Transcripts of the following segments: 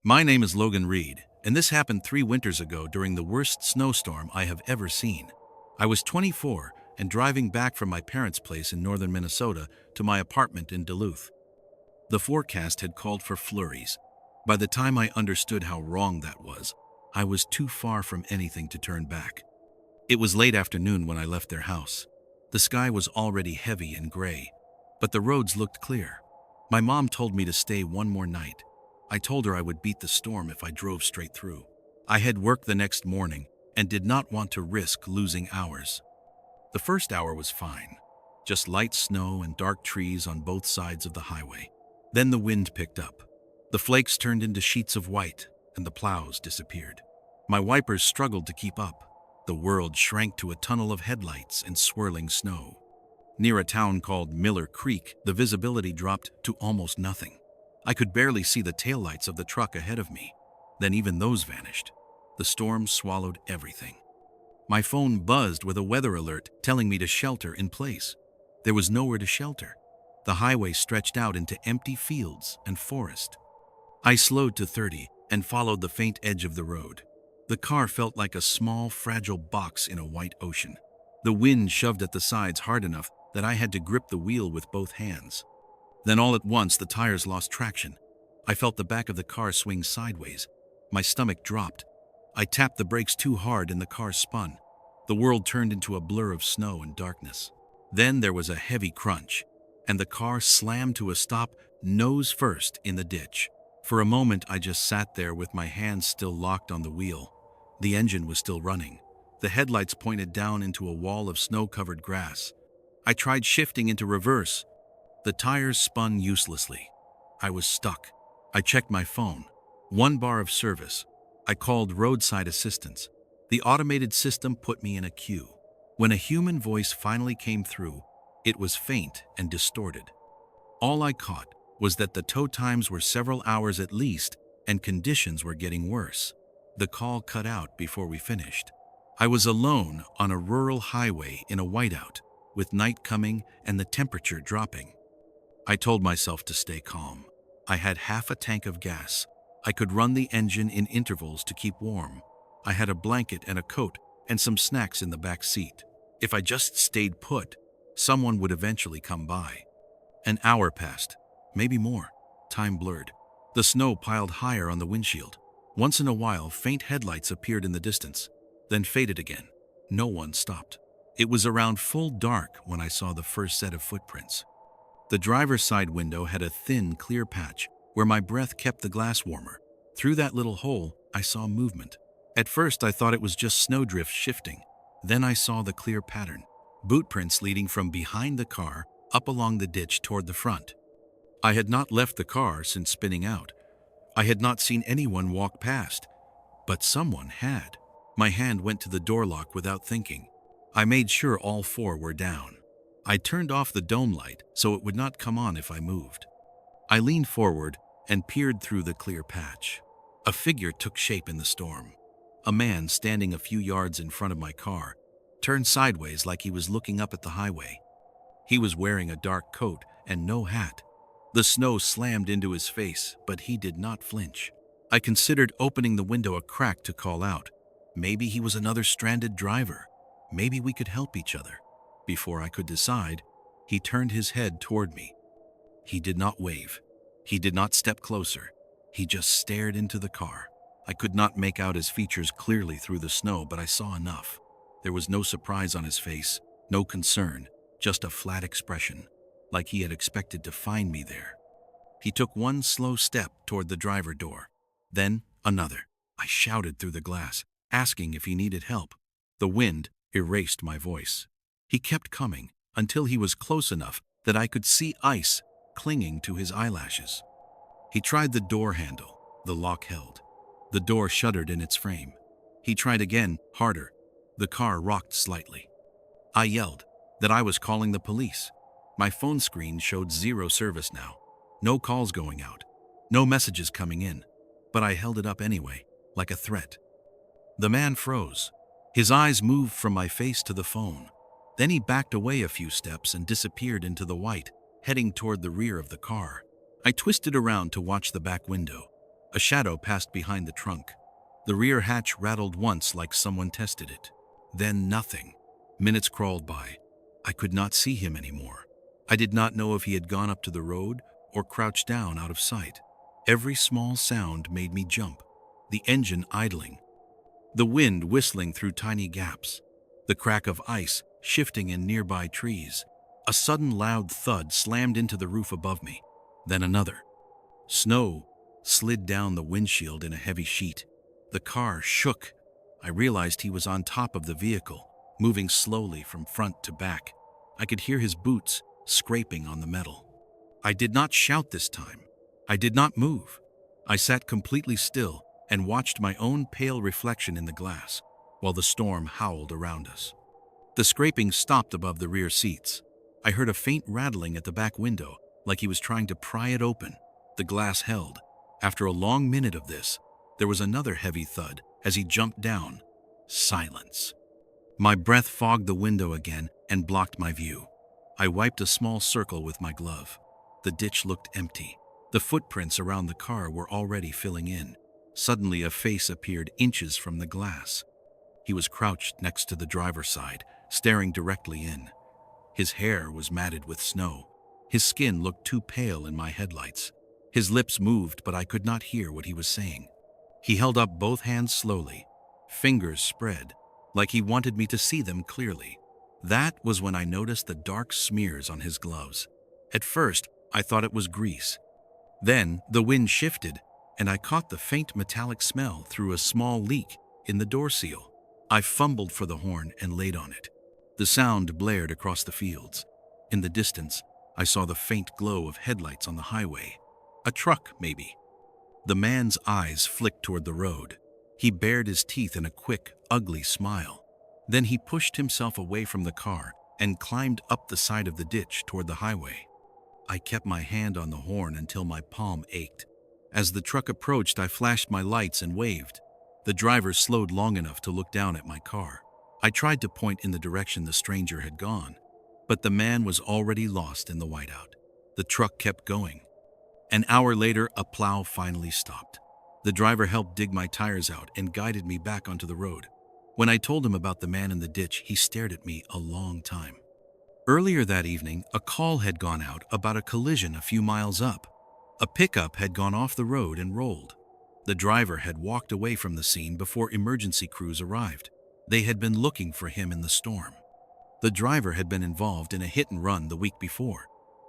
My name is Logan Reed, and this happened 3 winters ago during the worst snowstorm I have ever seen. I was 24 and driving back from my parents' place in northern Minnesota to my apartment in Duluth. The forecast had called for flurries. By the time I understood how wrong that was, I was too far from anything to turn back. It was late afternoon when I left their house. The sky was already heavy and gray, but the roads looked clear. My mom told me to stay one more night. I told her I would beat the storm if I drove straight through. I had work the next morning and did not want to risk losing hours. The first hour was fine, just light snow and dark trees on both sides of the highway. Then the wind picked up. The flakes turned into sheets of white, and the plows disappeared. My wipers struggled to keep up. The world shrank to a tunnel of headlights and swirling snow. Near a town called Miller Creek, the visibility dropped to almost nothing. I could barely see the taillights of the truck ahead of me. Then even those vanished. The storm swallowed everything. My phone buzzed with a weather alert telling me to shelter in place. There was nowhere to shelter. The highway stretched out into empty fields and forest. I slowed to 30 and followed the faint edge of the road. The car felt like a small, fragile box in a white ocean. The wind shoved at the sides hard enough that I had to grip the wheel with both hands. Then all at once, the tires lost traction. I felt the back of the car swing sideways. My stomach dropped. I tapped the brakes too hard and the car spun. The world turned into a blur of snow and darkness. Then there was a heavy crunch, and the car slammed to a stop, nose first, in the ditch. For a moment, I just sat there with my hands still locked on the wheel. The engine was still running. The headlights pointed down into a wall of snow-covered grass. I tried shifting into reverse. The tires spun uselessly. I was stuck. I checked my phone. 1 bar of service. I called roadside assistance. The automated system put me in a queue. When a human voice finally came through, it was faint and distorted. All I caught was that the tow times were several hours at least, and conditions were getting worse. The call cut out before we finished. I was alone on a rural highway in a whiteout, with night coming and the temperature dropping. I told myself to stay calm. I had half a tank of gas. I could run the engine in intervals to keep warm. I had a blanket and a coat and some snacks in the back seat. If I just stayed put, someone would eventually come by. An hour passed, maybe more. Time blurred. The snow piled higher on the windshield. Once in a while, faint headlights appeared in the distance, then faded again. No one stopped. It was around full dark when I saw the first set of footprints. The driver's side window had a thin, clear patch where my breath kept the glass warmer. Through that little hole, I saw movement. At first, I thought it was just snowdrift shifting. Then I saw the clear pattern. Boot prints leading from behind the car up along the ditch toward the front. I had not left the car since spinning out. I had not seen anyone walk past, but someone had. My hand went to the door lock without thinking. I made sure all 4 were down. I turned off the dome light so it would not come on if I moved. I leaned forward and peered through the clear patch. A figure took shape in the storm. A man standing a few yards in front of my car turned sideways like he was looking up at the highway. He was wearing a dark coat and no hat. The snow slammed into his face, but he did not flinch. I considered opening the window a crack to call out. Maybe he was another stranded driver. Maybe we could help each other. Before I could decide, he turned his head toward me. He did not wave. He did not step closer. He just stared into the car. I could not make out his features clearly through the snow, but I saw enough. There was no surprise on his face, no concern, just a flat expression, like he had expected to find me there. He took 1 slow step toward the driver door, then another. I shouted through the glass, asking if he needed help. The wind erased my voice. He kept coming until he was close enough that I could see ice clinging to his eyelashes. He tried the door handle. The lock held. The door shuddered in its frame. He tried again, harder. The car rocked slightly. I yelled that I was calling the police. My phone screen showed 0 service now. No calls going out. No messages coming in. But I held it up anyway, like a threat. The man froze. His eyes moved from my face to the phone. Then he backed away a few steps and disappeared into the white, heading toward the rear of the car. I twisted around to watch the back window. A shadow passed behind the trunk. The rear hatch rattled once like someone tested it. Then nothing. Minutes crawled by. I could not see him anymore. I did not know if he had gone up to the road or crouched down out of sight. Every small sound made me jump. The engine idling, the wind whistling through tiny gaps, the crack of ice shifting in nearby trees. A sudden loud thud slammed into the roof above me. Then another. Snow slid down the windshield in a heavy sheet. The car shook. I realized he was on top of the vehicle, moving slowly from front to back. I could hear his boots scraping on the metal. I did not shout this time. I did not move. I sat completely still and watched my own pale reflection in the glass while the storm howled around us. The scraping stopped above the rear seats. I heard a faint rattling at the back window, like he was trying to pry it open. The glass held. After a long minute of this, there was another heavy thud as he jumped down. Silence. My breath fogged the window again and blocked my view. I wiped a small circle with my glove. The ditch looked empty. The footprints around the car were already filling in. Suddenly, a face appeared inches from the glass. He was crouched next to the driver's side, staring directly in. His hair was matted with snow. His skin looked too pale in my headlights. His lips moved, but I could not hear what he was saying. He held up both hands slowly, fingers spread, like he wanted me to see them clearly. That was when I noticed the dark smears on his gloves. At first, I thought it was grease. Then the wind shifted, and I caught the faint metallic smell through a small leak in the door seal. I fumbled for the horn and laid on it. The sound blared across the fields. In the distance, I saw the faint glow of headlights on the highway. A truck, maybe. The man's eyes flicked toward the road. He bared his teeth in a quick, ugly smile. Then he pushed himself away from the car and climbed up the side of the ditch toward the highway. I kept my hand on the horn until my palm ached. As the truck approached, I flashed my lights and waved. The driver slowed long enough to look down at my car. I tried to point in the direction the stranger had gone, but the man was already lost in the whiteout. The truck kept going. An hour later, a plow finally stopped. The driver helped dig my tires out and guided me back onto the road. When I told him about the man in the ditch, he stared at me a long time. Earlier that evening, a call had gone out about a collision a few miles up. A pickup had gone off the road and rolled. The driver had walked away from the scene before emergency crews arrived. They had been looking for him in the storm. The driver had been involved in a hit and run the week before.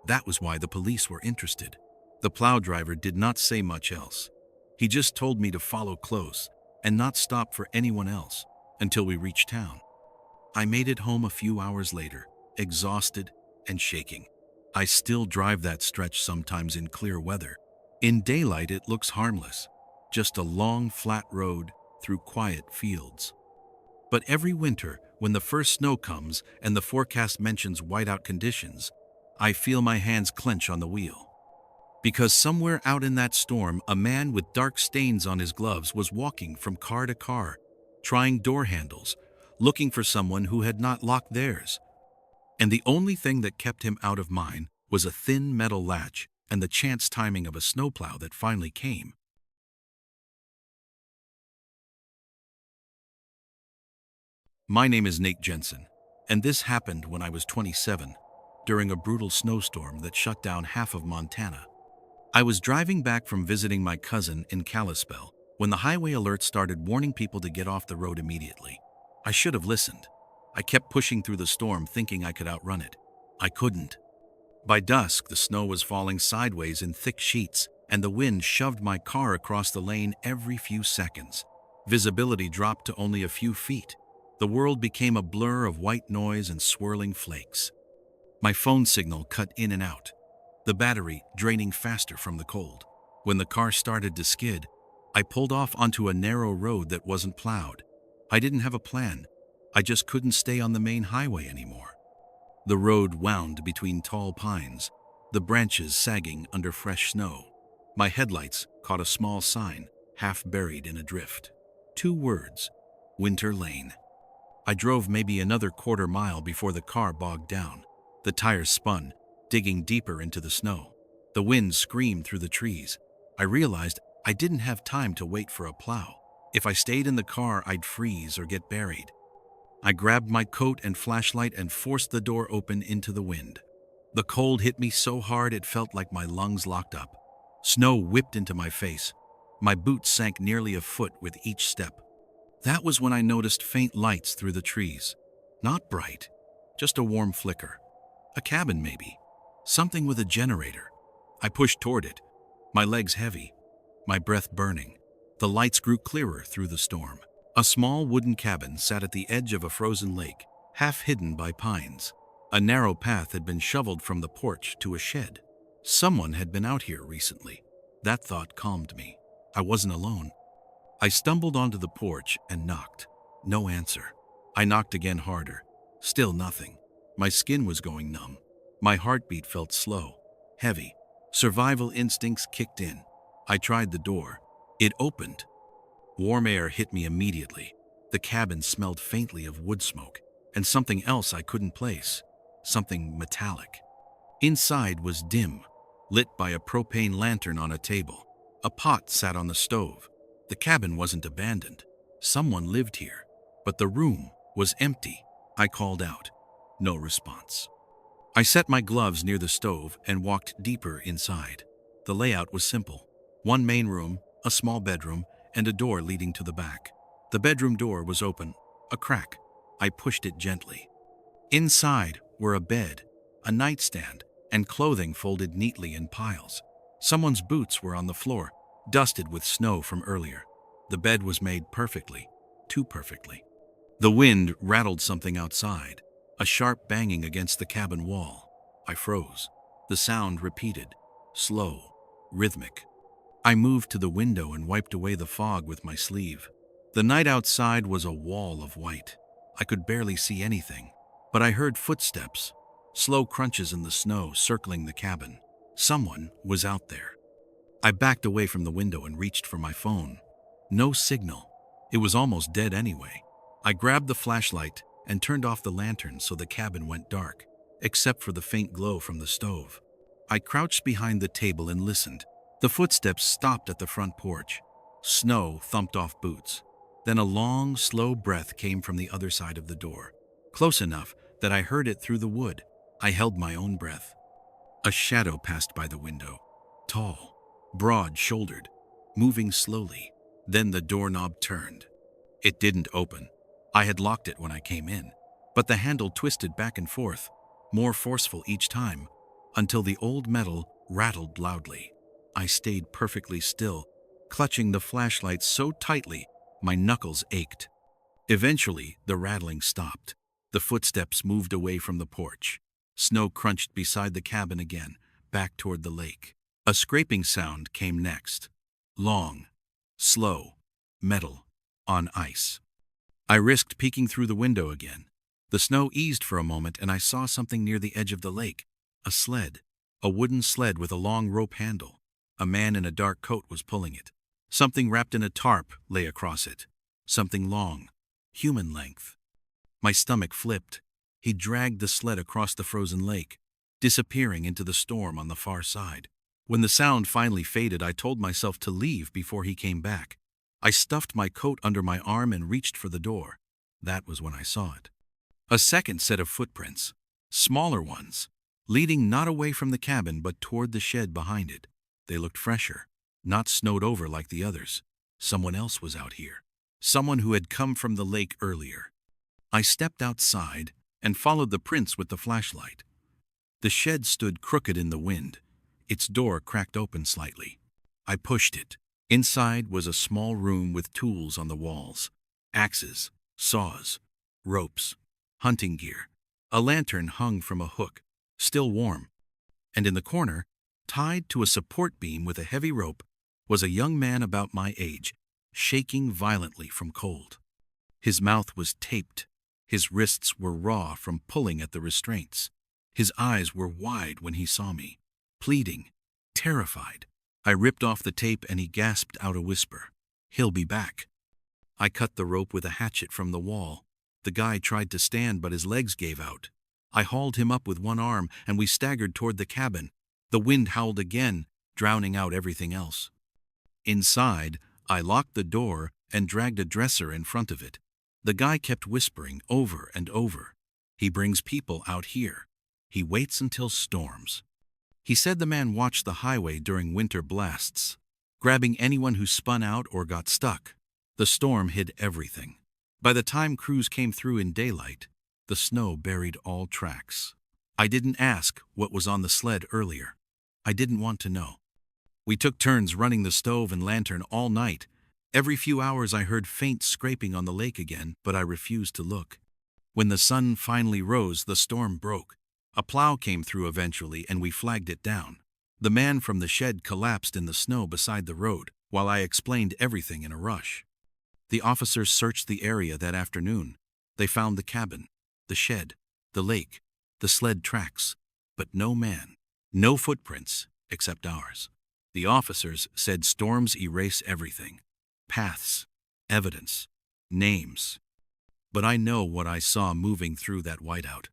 That was why the police were interested. The plow driver did not say much else. He just told me to follow close and not stop for anyone else until we reached town. I made it home a few hours later, exhausted and shaking. I still drive that stretch sometimes in clear weather. In daylight, it looks harmless, just a long, flat road through quiet fields. But every winter, when the first snow comes and the forecast mentions whiteout conditions, I feel my hands clench on the wheel. Because somewhere out in that storm, a man with dark stains on his gloves was walking from car to car, trying door handles, looking for someone who had not locked theirs. And the only thing that kept him out of mine was a thin metal latch and the chance timing of a snowplow that finally came. My name is Nate Jensen, and this happened when I was 27, during a brutal snowstorm that shut down half of Montana. I was driving back from visiting my cousin in Kalispell when the highway alert started warning people to get off the road immediately. I should have listened. I kept pushing through the storm thinking I could outrun it. I couldn't. By dusk, the snow was falling sideways in thick sheets, and the wind shoved my car across the lane every few seconds. Visibility dropped to only a few feet. The world became a blur of white noise and swirling flakes. My phone signal cut in and out, the battery draining faster from the cold. When the car started to skid, I pulled off onto a narrow road that wasn't plowed. I didn't have a plan. I just couldn't stay on the main highway anymore. The road wound between tall pines, the branches sagging under fresh snow. My headlights caught a small sign, half buried in a drift. 2 words, Winter Lane. I drove maybe another quarter mile before the car bogged down. The tires spun, digging deeper into the snow. The wind screamed through the trees. I realized I didn't have time to wait for a plow. If I stayed in the car, I'd freeze or get buried. I grabbed my coat and flashlight and forced the door open into the wind. The cold hit me so hard it felt like my lungs locked up. Snow whipped into my face. My boots sank nearly a foot with each step. That was when I noticed faint lights through the trees. Not bright, just a warm flicker. A cabin, maybe. Something with a generator. I pushed toward it, my legs heavy, my breath burning. The lights grew clearer through the storm. A small wooden cabin sat at the edge of a frozen lake, half hidden by pines. A narrow path had been shoveled from the porch to a shed. Someone had been out here recently. That thought calmed me. I wasn't alone. I stumbled onto the porch and knocked. No answer. I knocked again harder. Still nothing. My skin was going numb. My heartbeat felt slow, heavy. Survival instincts kicked in. I tried the door. It opened. Warm air hit me immediately. The cabin smelled faintly of wood smoke, and something else I couldn't place. Something metallic. Inside was dim, lit by a propane lantern on a table. A pot sat on the stove. The cabin wasn't abandoned. Someone lived here, but the room was empty. I called out. No response. I set my gloves near the stove and walked deeper inside. The layout was simple. One main room, a small bedroom, and a door leading to the back. The bedroom door was open, a crack. I pushed it gently. Inside were a bed, a nightstand, and clothing folded neatly in piles. Someone's boots were on the floor, dusted with snow from earlier. The bed was made perfectly, too perfectly. The wind rattled something outside, a sharp banging against the cabin wall. I froze. The sound repeated, slow, rhythmic. I moved to the window and wiped away the fog with my sleeve. The night outside was a wall of white. I could barely see anything, but I heard footsteps, slow crunches in the snow circling the cabin. Someone was out there. I backed away from the window and reached for my phone. No signal. It was almost dead anyway. I grabbed the flashlight and turned off the lantern so the cabin went dark, except for the faint glow from the stove. I crouched behind the table and listened. The footsteps stopped at the front porch. Snow thumped off boots. Then a long, slow breath came from the other side of the door, close enough that I heard it through the wood. I held my own breath. A shadow passed by the window, tall, broad-shouldered, moving slowly. Then the doorknob turned. It didn't open. I had locked it when I came in, but the handle twisted back and forth, more forceful each time, until the old metal rattled loudly. I stayed perfectly still, clutching the flashlight so tightly my knuckles ached. Eventually, the rattling stopped. The footsteps moved away from the porch. Snow crunched beside the cabin again, back toward the lake. A scraping sound came next. Long, slow, metal, on ice. I risked peeking through the window again. The snow eased for a moment and I saw something near the edge of the lake. A sled. A wooden sled with a long rope handle. A man in a dark coat was pulling it. Something wrapped in a tarp lay across it. Something long, human length. My stomach flipped. He dragged the sled across the frozen lake, disappearing into the storm on the far side. When the sound finally faded, I told myself to leave before he came back. I stuffed my coat under my arm and reached for the door. That was when I saw it. A second set of footprints, smaller ones, leading not away from the cabin but toward the shed behind it. They looked fresher, not snowed over like the others. Someone else was out here. Someone who had come from the lake earlier. I stepped outside and followed the prints with the flashlight. The shed stood crooked in the wind. Its door cracked open slightly. I pushed it. Inside was a small room with tools on the walls. Axes, saws, ropes, hunting gear. A lantern hung from a hook, still warm. And in the corner, tied to a support beam with a heavy rope, was a young man about my age, shaking violently from cold. His mouth was taped. His wrists were raw from pulling at the restraints. His eyes were wide when he saw me, pleading, terrified. I ripped off the tape and he gasped out a whisper. "He'll be back." I cut the rope with a hatchet from the wall. The guy tried to stand, but his legs gave out. I hauled him up with one arm and we staggered toward the cabin. The wind howled again, drowning out everything else. Inside, I locked the door and dragged a dresser in front of it. The guy kept whispering over and over. He brings people out here. He waits until storms. He said the man watched the highway during winter blasts, grabbing anyone who spun out or got stuck. The storm hid everything. By the time crews came through in daylight, the snow buried all tracks. I didn't ask what was on the sled earlier. I didn't want to know. We took turns running the stove and lantern all night. Every few hours I heard faint scraping on the lake again, but I refused to look. When the sun finally rose, the storm broke. A plow came through eventually and we flagged it down. The man from the shed collapsed in the snow beside the road while I explained everything in a rush. The officers searched the area that afternoon. They found the cabin, the shed, the lake, the sled tracks, but no man, no footprints except ours. The officers said storms erase everything. Paths, evidence, names. But I know what I saw moving through that whiteout.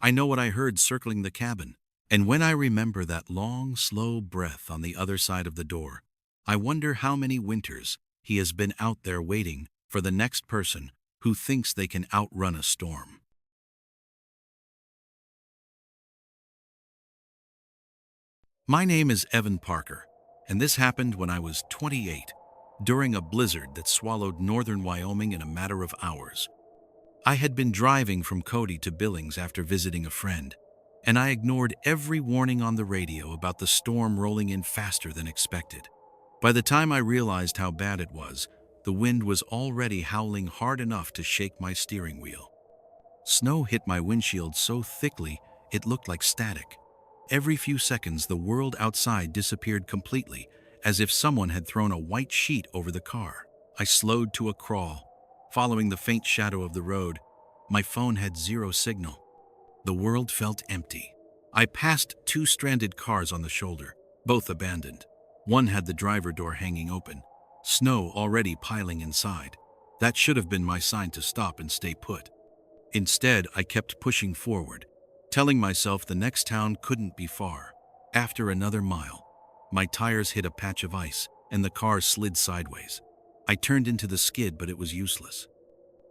I know what I heard circling the cabin. And when I remember that long, slow breath on the other side of the door, I wonder how many winters he has been out there waiting for the next person who thinks they can outrun a storm. My name is Evan Parker, and this happened when I was 28, during a blizzard that swallowed northern Wyoming in a matter of hours. I had been driving from Cody to Billings after visiting a friend, and I ignored every warning on the radio about the storm rolling in faster than expected. By the time I realized how bad it was, the wind was already howling hard enough to shake my steering wheel. Snow hit my windshield so thickly it looked like static. Every few seconds the world outside disappeared completely, as if someone had thrown a white sheet over the car. I slowed to a crawl, following the faint shadow of the road. My phone had zero signal. The world felt empty. I passed two stranded cars on the shoulder, both abandoned. One had the driver door hanging open, snow already piling inside. That should have been my sign to stop and stay put. Instead, I kept pushing forward, telling myself the next town couldn't be far. After another mile, my tires hit a patch of ice and the car slid sideways. I turned into the skid, but it was useless.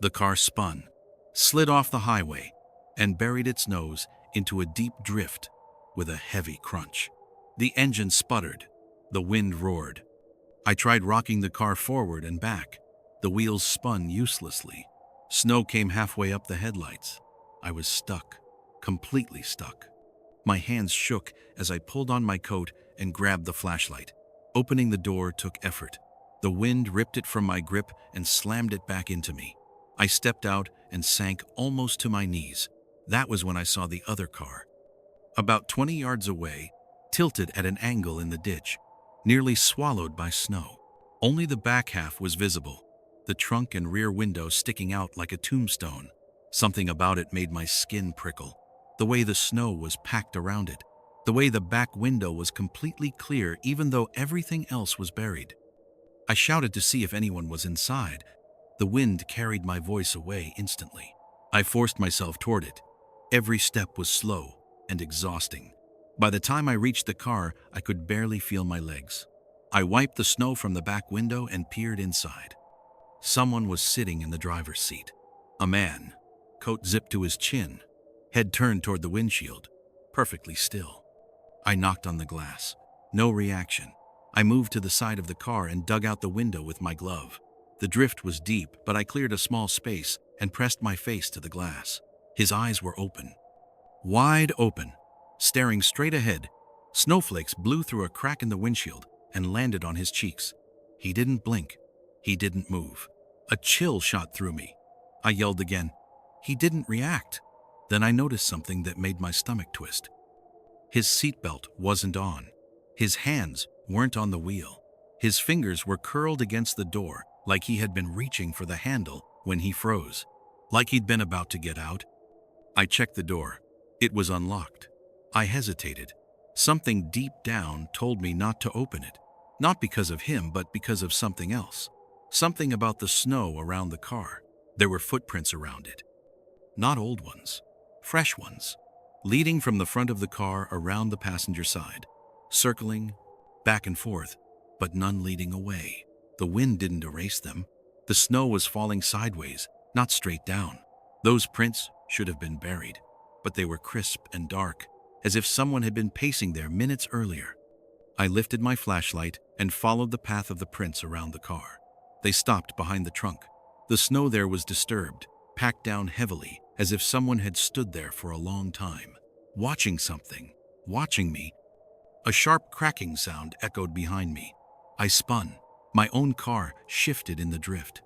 The car spun, slid off the highway, and buried its nose into a deep drift with a heavy crunch. The engine sputtered. The wind roared. I tried rocking the car forward and back. The wheels spun uselessly. Snow came halfway up the headlights. I was stuck, completely stuck. My hands shook as I pulled on my coat and grabbed the flashlight. Opening the door took effort. The wind ripped it from my grip and slammed it back into me. I stepped out and sank almost to my knees. That was when I saw the other car. About 20 yards away, tilted at an angle in the ditch, nearly swallowed by snow. Only the back half was visible, the trunk and rear window sticking out like a tombstone. Something about it made my skin prickle. The way the snow was packed around it. The way the back window was completely clear even though everything else was buried. I shouted to see if anyone was inside. The wind carried my voice away instantly. I forced myself toward it. Every step was slow and exhausting. By the time I reached the car, I could barely feel my legs. I wiped the snow from the back window and peered inside. Someone was sitting in the driver's seat. A man, coat zipped to his chin, head turned toward the windshield, perfectly still. I knocked on the glass. No reaction. I moved to the side of the car and dug out the window with my glove. The drift was deep, but I cleared a small space and pressed my face to the glass. His eyes were open, wide open, staring straight ahead. Snowflakes blew through a crack in the windshield and landed on his cheeks. He didn't blink. He didn't move. A chill shot through me. I yelled again. He didn't react. Then I noticed something that made my stomach twist. His seatbelt wasn't on. His hands weren't on the wheel. His fingers were curled against the door, like he had been reaching for the handle when he froze, like he'd been about to get out. I checked the door. It was unlocked. I hesitated. Something deep down told me not to open it. Not because of him, but because of something else. Something about the snow around the car. There were footprints around it. Not old ones, fresh ones, leading from the front of the car around the passenger side, circling back and forth. but none leading away. The wind didn't erase them. The snow was falling sideways, not straight down. Those prints should have been buried, but they were crisp and dark, as if someone had been pacing there minutes earlier. I lifted my flashlight and followed the path of the prints around the car. They stopped behind the trunk. The snow there was disturbed, packed down heavily, as if someone had stood there for a long time, watching something, watching me. A sharp cracking sound echoed behind me. I spun. My own car shifted in the drift.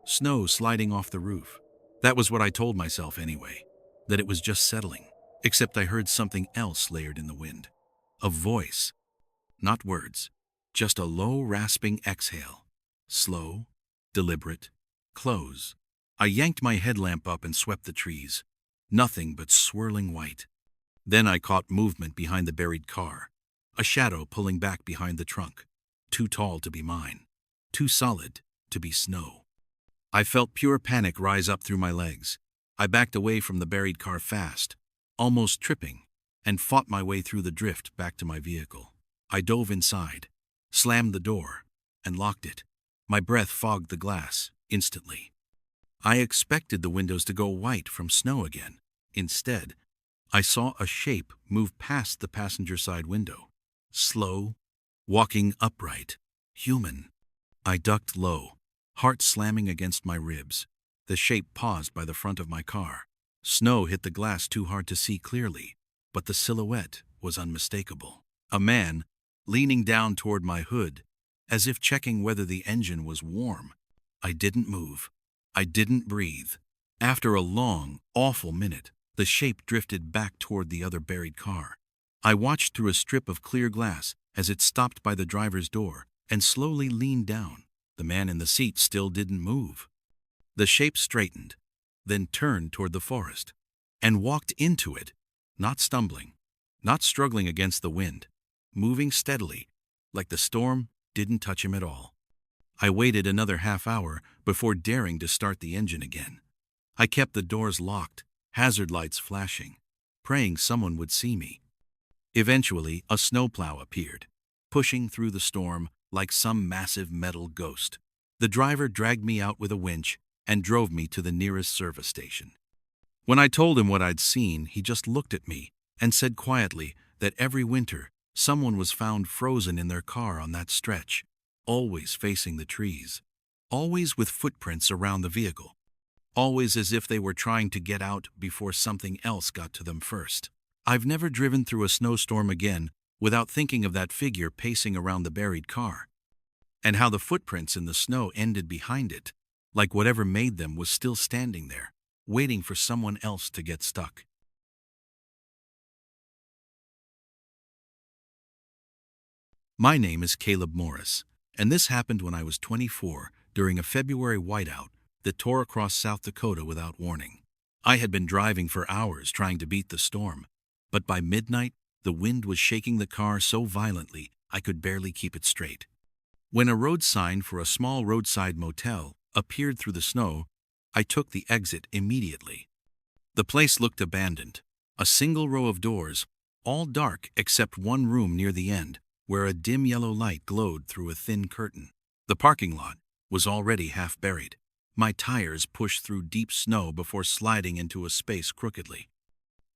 Snow sliding off the roof. That was what I told myself anyway, that it was just settling. Except I heard something else layered in the wind. A voice. Not words, just a low, rasping exhale. Slow, deliberate, close. I yanked my headlamp up and swept the trees. Nothing but swirling white. Then I caught movement behind the buried car. A shadow pulling back behind the trunk. Too tall to be mine. Too solid to be snow. I felt pure panic rise up through my legs. I backed away from the buried car fast, almost tripping, and fought my way through the drift back to my vehicle. I dove inside, slammed the door, and locked it. My breath fogged the glass instantly. I expected the windows to go white from snow again. Instead, I saw a shape move past the passenger side window. Slow, walking upright, human. I ducked low, heart slamming against my ribs. The shape paused by the front of my car. Snow hit the glass too hard to see clearly, but the silhouette was unmistakable. A man, leaning down toward my hood, as if checking whether the engine was warm. I didn't move. I didn't breathe. After a long, awful minute, the shape drifted back toward the other buried car. I watched through a strip of clear glass as it stopped by the driver's door and slowly leaned down. The man in the seat still didn't move. The shape straightened, then turned toward the forest, and walked into it, not stumbling, not struggling against the wind, moving steadily, like the storm didn't touch him at all. I waited another half hour before daring to start the engine again. I kept the doors locked, hazard lights flashing, praying someone would see me. Eventually, a snowplow appeared, pushing through the storm like some massive metal ghost. The driver dragged me out with a winch and drove me to the nearest service station. When I told him what I'd seen, he just looked at me and said quietly that every winter, someone was found frozen in their car on that stretch, always facing the trees, always with footprints around the vehicle, always as if they were trying to get out before something else got to them first. I've never driven through a snowstorm again without thinking of that figure pacing around the buried car, and how the footprints in the snow ended behind it, like whatever made them was still standing there, waiting for someone else to get stuck. My name is Caleb Morris, and this happened when I was 24 during a February whiteout that tore across South Dakota without warning. I had been driving for hours trying to beat the storm, but by midnight, the wind was shaking the car so violently I could barely keep it straight. When a road sign for a small roadside motel appeared through the snow, I took the exit immediately. The place looked abandoned, a single row of doors, all dark except one room near the end, where a dim yellow light glowed through a thin curtain. The parking lot was already half buried. My tires pushed through deep snow before sliding into a space crookedly.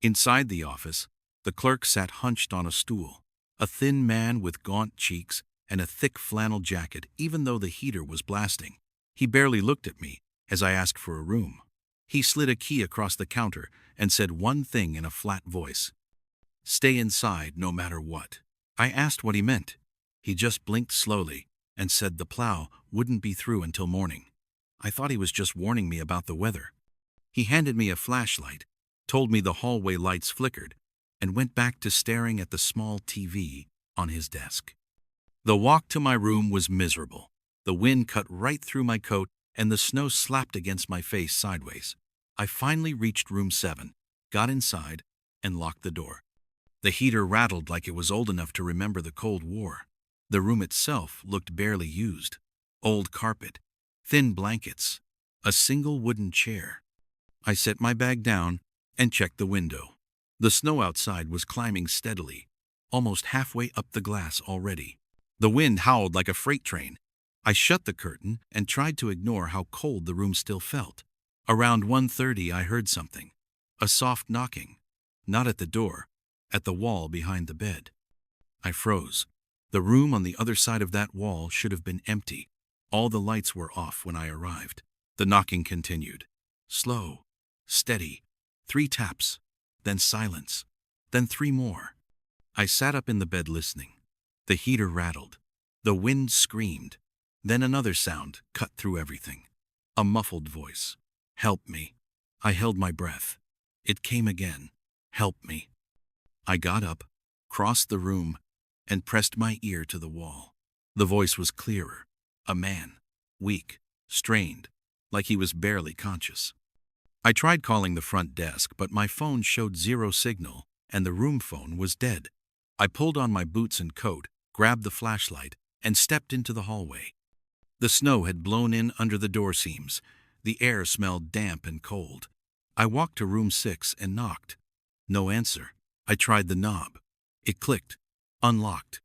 Inside the office, the clerk sat hunched on a stool, a thin man with gaunt cheeks and a thick flannel jacket, even though the heater was blasting. He barely looked at me as I asked for a room. He slid a key across the counter and said one thing in a flat voice: "Stay inside no matter what." I asked what he meant. He just blinked slowly and said the plow wouldn't be through until morning. I thought he was just warning me about the weather. He handed me a flashlight, told me the hallway lights flickered, and went back to staring at the small TV on his desk. The walk to my room was miserable. The wind cut right through my coat and the snow slapped against my face sideways. I finally reached room 7, got inside, and locked the door. The heater rattled like it was old enough to remember the Cold War. The room itself looked barely used. Old carpet, thin blankets, a single wooden chair. I set my bag down and checked the window. The snow outside was climbing steadily, almost halfway up the glass already. The wind howled like a freight train. I shut the curtain and tried to ignore how cold the room still felt. Around 1:30, I heard something. A soft knocking. Not at the door, at the wall behind the bed. I froze. The room on the other side of that wall should have been empty. All the lights were off when I arrived. The knocking continued. Slow, steady. 3 taps, then silence, then 3 more. I sat up in the bed listening. The heater rattled. The wind screamed. Then another sound cut through everything. A muffled voice. Help me. I held my breath. It came again. Help me. I got up, crossed the room, and pressed my ear to the wall. The voice was clearer. A man. Weak, strained, like he was barely conscious. I tried calling the front desk, but my phone showed 0 signal, and the room phone was dead. I pulled on my boots and coat, grabbed the flashlight, and stepped into the hallway. The snow had blown in under the door seams. The air smelled damp and cold. I walked to room 6 and knocked. No answer. I tried the knob. It clicked. Unlocked.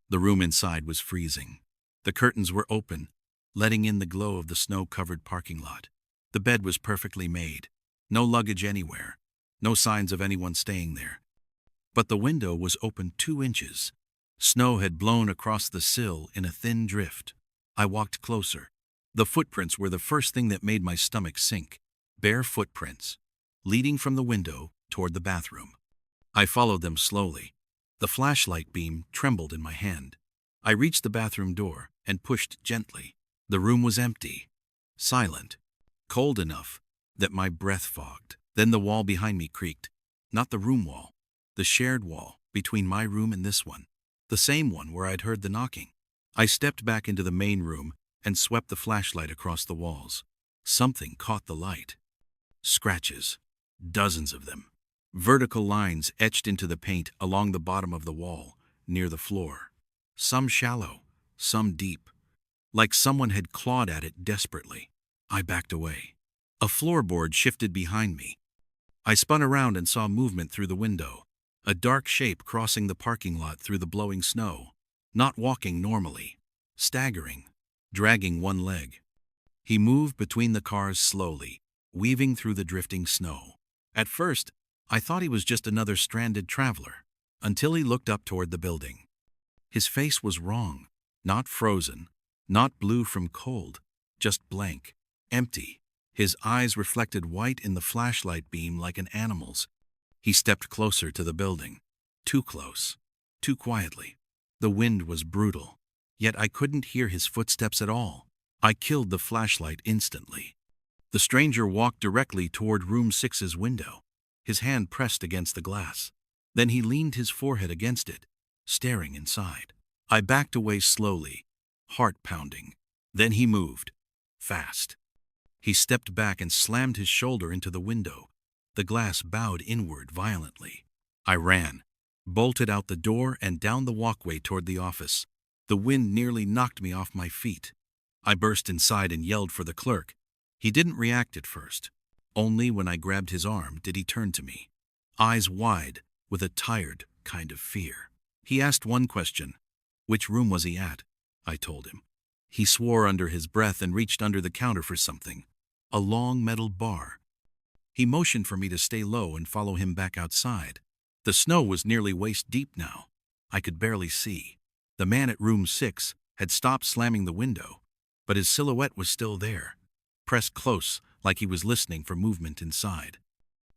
The room inside was freezing. The curtains were open, letting in the glow of the snow-covered parking lot. The bed was perfectly made. No luggage anywhere. No signs of anyone staying there. But the window was open 2 inches. Snow had blown across the sill in a thin drift. I walked closer. The footprints were the first thing that made my stomach sink. Bare footprints, leading from the window toward the bathroom. I followed them slowly. The flashlight beam trembled in my hand. I reached the bathroom door and pushed gently. The room was empty, silent, cold enough that my breath fogged. Then the wall behind me creaked. Not the room wall, the shared wall between my room and this one. The same one where I'd heard the knocking. I stepped back into the main room and swept the flashlight across the walls. Something caught the light. Scratches. Dozens of them. Vertical lines etched into the paint along the bottom of the wall, near the floor. Some shallow, some deep. Like someone had clawed at it desperately. I backed away. A floorboard shifted behind me. I spun around and saw movement through the window. A dark shape crossing the parking lot through the blowing snow. Not walking normally. Staggering. Dragging one leg. He moved between the cars slowly, weaving through the drifting snow. At first, I thought he was just another stranded traveler, until he looked up toward the building. His face was wrong. Not frozen. Not blue from cold. Just blank. Empty. His eyes reflected white in the flashlight beam like an animal's. He stepped closer to the building. Too close. Too quietly. The wind was brutal. Yet I couldn't hear his footsteps at all. I killed the flashlight instantly. The stranger walked directly toward room 6's window, his hand pressed against the glass. Then he leaned his forehead against it, staring inside. I backed away slowly, heart pounding. Then he moved. Fast. He stepped back and slammed his shoulder into the window. The glass bowed inward violently. I ran, bolted out the door and down the walkway toward the office. The wind nearly knocked me off my feet. I burst inside and yelled for the clerk. He didn't react at first. Only when I grabbed his arm did he turn to me, eyes wide with a tired kind of fear. He asked one question. Which room was he at? I told him. He swore under his breath and reached under the counter for something. A long metal bar. He motioned for me to stay low and follow him back outside. The snow was nearly waist deep now. I could barely see. The man at room 6 had stopped slamming the window, but his silhouette was still there, pressed close like he was listening for movement inside.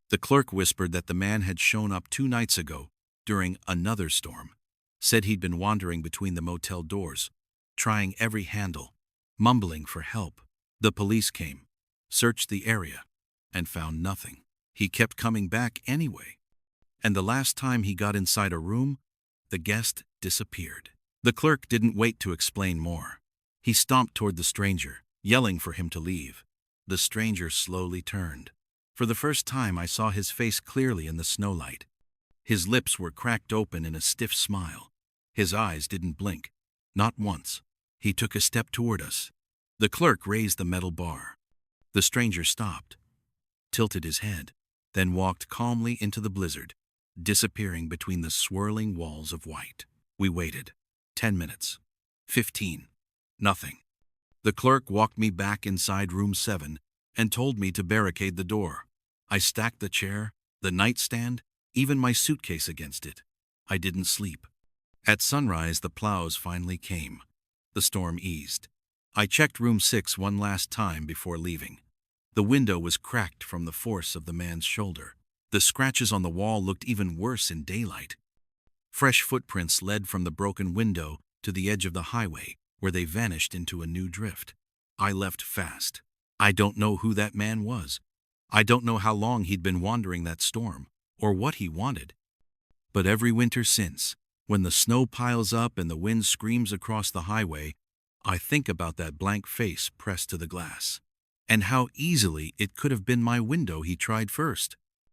The clerk whispered that the man had shown up 2 nights ago during another storm. Said he'd been wandering between the motel doors, trying every handle, mumbling for help. The police came, searched the area, and found nothing. He kept coming back anyway. And the last time he got inside a room, the guest disappeared. The clerk didn't wait to explain more. He stomped toward the stranger, yelling for him to leave. The stranger slowly turned. For the first time, I saw his face clearly in the snowlight. His lips were cracked open in a stiff smile. His eyes didn't blink. Not once. He took a step toward us. The clerk raised the metal bar. The stranger stopped, tilted his head, then walked calmly into the blizzard, disappearing between the swirling walls of white. We waited. 10 minutes. 15. Nothing. The clerk walked me back inside room 7 and told me to barricade the door. I stacked the chair, the nightstand, even my suitcase against it. I didn't sleep. At sunrise, the plows finally came. The storm eased. I checked room 6 one last time before leaving. The window was cracked from the force of the man's shoulder. The scratches on the wall looked even worse in daylight. Fresh footprints led from the broken window to the edge of the highway, where they vanished into a new drift. I left fast. I don't know who that man was. I don't know how long he'd been wandering that storm, or what he wanted. But every winter since, when the snow piles up and the wind screams across the highway, I think about that blank face pressed to the glass, and how easily it could have been my window he tried first.